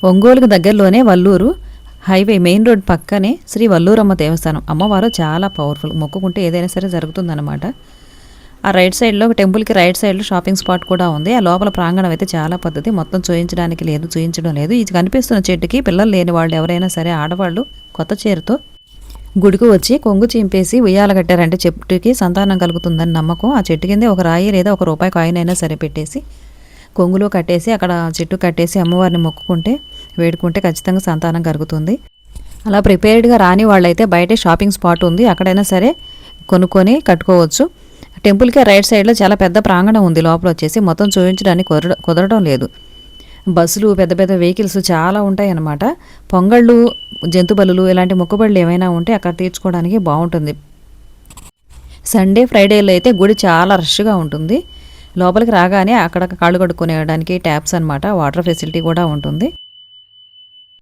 ఒంగోలుకు దగ్గరలోనే Valluru highway main road పక్కనే శ్రీ వల్లూరమ్మ దేవస్థానం. అమ్మవారు చాలా పవర్ఫుల్, మొక్కుకుంటే ఏదైనా సరే జరుగుతుందన్నమాట. ఆ రైట్ సైడ్లో టెంపుల్కి రైట్ సైడ్లో షాపింగ్ స్పాట్ కూడా ఉంది. ఆ లోపల ప్రాంగణం అయితే చాలా పద్ధతి, మొత్తం చూయించడానికి లేదు, చూయించడం లేదు. ఇది కనిపిస్తున్న చెట్టుకి పిల్లలు లేని వాళ్ళు ఎవరైనా సరే ఆడవాళ్ళు కొత్త చీరతో గుడికి వచ్చి కొంగు చింపేసి ఉయ్యాల కట్టారంటే చెట్టుకి సంతానం కలుగుతుందని నమ్మకం. ఆ చెట్టు కిందే ఒక రాయి లేదా ఒక రూపాయి కాయిన్ అయినా సరే పెట్టేసి కొంగులో కట్టేసి అక్కడ చెట్టు కట్టేసి అమ్మవారిని మొక్కుకుంటే వేడుకుంటే ఖచ్చితంగా సంతానం కలుగుతుంది. అలా ప్రిపేర్డ్గా రాని వాళ్ళైతే బయటే షాపింగ్ స్పాట్ ఉంది, అక్కడైనా సరే కొనుక్కొని కట్టుకోవచ్చు. టెంపుల్కి రైట్ సైడ్లో చాలా పెద్ద ప్రాంగణం ఉంది. లోపల వచ్చేసి మొత్తం చూపించడానికి కుదరడం లేదు. బస్సులు పెద్ద పెద్ద వెహికల్స్ చాలా ఉంటాయి అన్నమాట. పొంగళ్ళు, జంతు బలులు ఇలాంటి మొక్కుబడులు ఏమైనా ఉంటే అక్కడ తీర్చుకోవడానికి బాగుంటుంది. సండే ఫ్రైడేలో అయితే గుడి చాలా రష్గా ఉంటుంది. లోపలికి రాగానే అక్కడ కాళ్ళు కడుక్కునేయడానికి ట్యాప్స్ అనమాట, వాటర్ ఫెసిలిటీ కూడా ఉంటుంది.